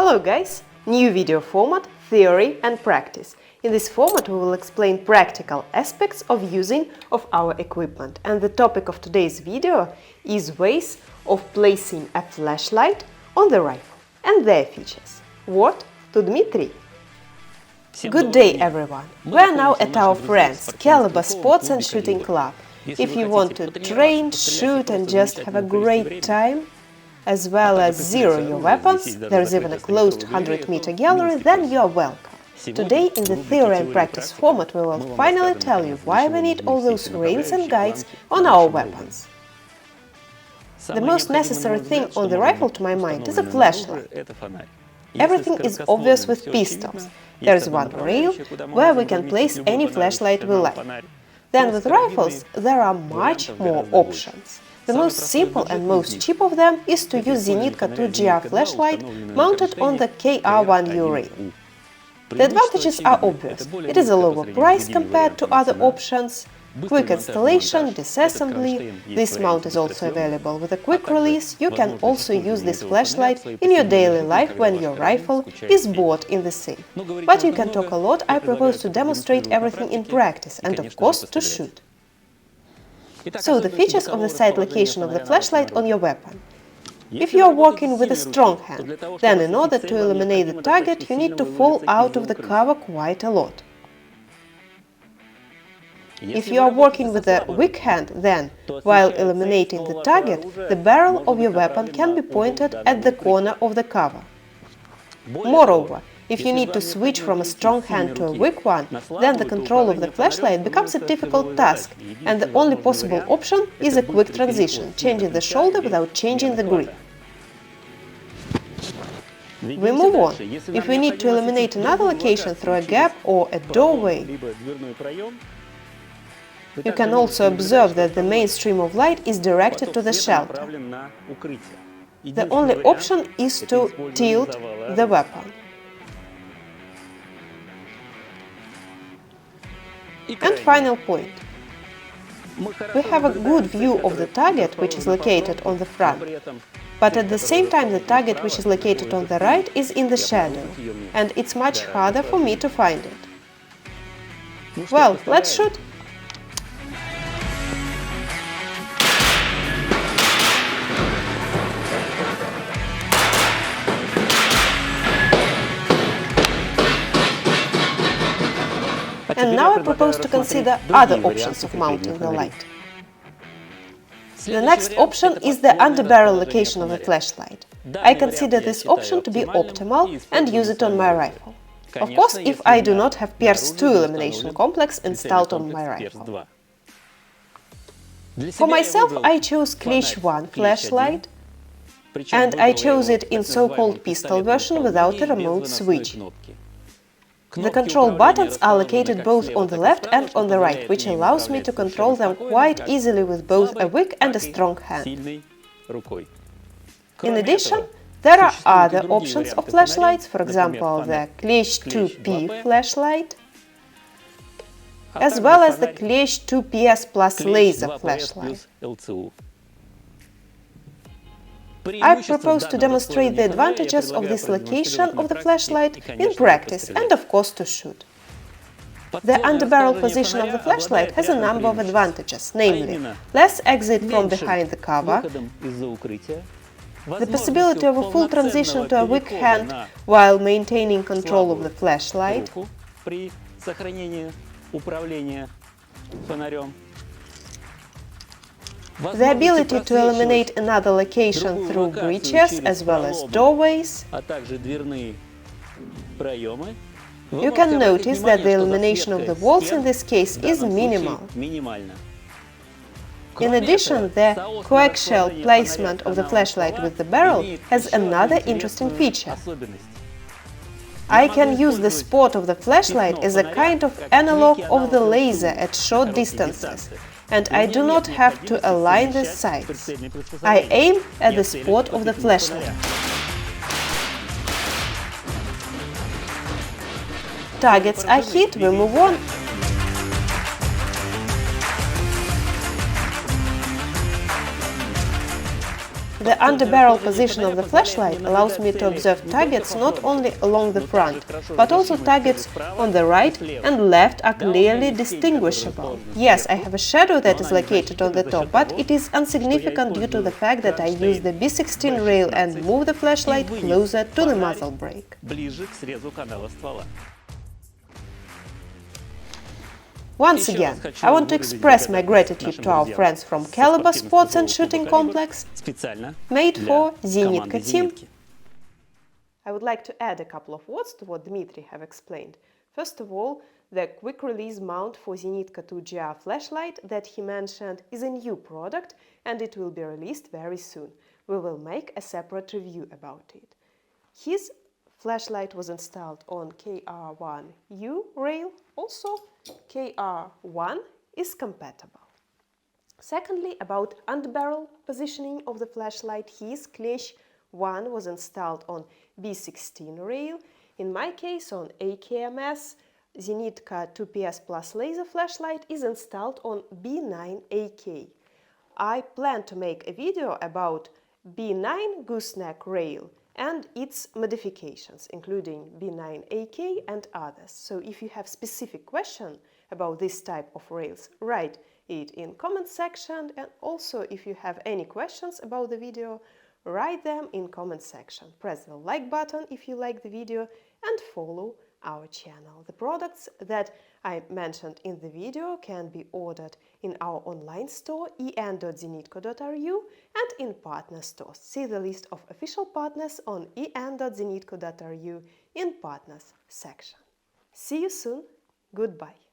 Hello guys! New video format, theory and practice. In this format we will explain practical aspects of using of our equipment. And the topic of today's video is ways of placing a flashlight on the rifle and their features. What to Dmitry? Good day everyone! We are now at our friends Caliber Sports and Shooting Club. If you want to train, shoot and just have a great time, as well as zero your weapons, there is even a closed 100-meter gallery, then you are welcome. Today, in the theory and practice format, we will finally tell you why we need all those rings and guides on our weapons. The most necessary thing on the rifle, to my mind, is a flashlight. Everything is obvious with pistols. There is one rail where we can place any flashlight we like. Then with rifles, there are much more options. The most simple and most cheap of them is to use Zenitco 2GR flashlight mounted on the KR1U rail. The advantages are obvious. It is a lower price compared to other options, quick installation, disassembly. This mount is also available with a quick release. You can also use this flashlight in your daily life when your rifle is bought in the safe. But you can talk a lot. I propose to demonstrate everything in practice and of course to shoot. So, the features of the sight location of the flashlight on your weapon. If you are working with a strong hand, then in order to eliminate the target, you need to fall out of the cover quite a lot. If you are working with a weak hand, then, while eliminating the target, the barrel of your weapon can be pointed at the corner of the cover. Moreover, if you need to switch from a strong hand to a weak one, then the control of the flashlight becomes a difficult task, and the only possible option is a quick transition, changing the shoulder without changing the grip. We move on. If we need to eliminate another location through a gap or a doorway, you can also observe that the main stream of light is directed to the shelter. The only option is to tilt the weapon. And final point. We have a good view of the target, which is located on the front, but at the same time the target which is located on the right is in the shadow, and it's much harder for me to find it. Well, let's shoot! And now I propose to consider other options of mounting the light. The next option is the underbarrel location of the flashlight. I consider this option to be optimal and use it on my rifle. Of course, if I do not have Pierce 2 illumination complex installed on my rifle. For myself, I chose Клещ 1 flashlight, and I chose it in so-called pistol version without a remote switch. The control buttons are located both on the left and on the right, which allows me to control them quite easily with both a weak and a strong hand. In addition, there are other options of flashlights, for example, the Клещ 2P flashlight, as well as the Клещ 2PS Plus laser flashlight. I propose to demonstrate the advantages of this location of the flashlight in practice and of course to shoot. The underbarrel position of the flashlight has a number of advantages, namely, less exit from behind the cover, the possibility of a full transition to a weak hand while maintaining control of the flashlight, the ability to eliminate another location through breaches as well as doorways. You can notice that the illumination of the walls in this case is minimal. In addition, the coaxial placement of the flashlight with the barrel has another interesting feature. I can use the spot of the flashlight as a kind of analog of the laser at short distances, and I do not have to align the sights. I aim at the spot of the flashlight. Targets are hit, we move on. The underbarrel position of the flashlight allows me to observe targets not only along the front, but also targets on the right and left are clearly distinguishable. Yes, I have a shadow that is located on the top, but it is insignificant due to the fact that I use the B16 rail and move the flashlight closer to the muzzle brake. Once again, I want to express my gratitude to our friends from Caliber Sports and Shooting Complex, made for Zenitco team. I would like to add a couple of words to what Dmitry have explained. First of all, the quick release mount for Zenitco 2GR flashlight that he mentioned is a new product and it will be released very soon. We will make a separate review about it. His flashlight was installed on KR1U rail, also KR1 is compatible. Secondly, about underbarrel positioning of the flashlight, his Clash 1 was installed on B16 rail, in my case on AKMS. Zenitco 2PS Plus laser flashlight is installed on B9AK. I plan to make a video about B9 gooseneck rail and its modifications, including B9AK and others. So if you have specific question about this type of rails, write it in comment section, and also if you have any questions about the video, write them in comment section. Press the like button if you like the video and follow our channel. The products that I mentioned in the video can be ordered in our online store en.zenitco.ru and in partner stores. See the list of official partners on en.zenitco.ru in partners section. See you soon. Goodbye.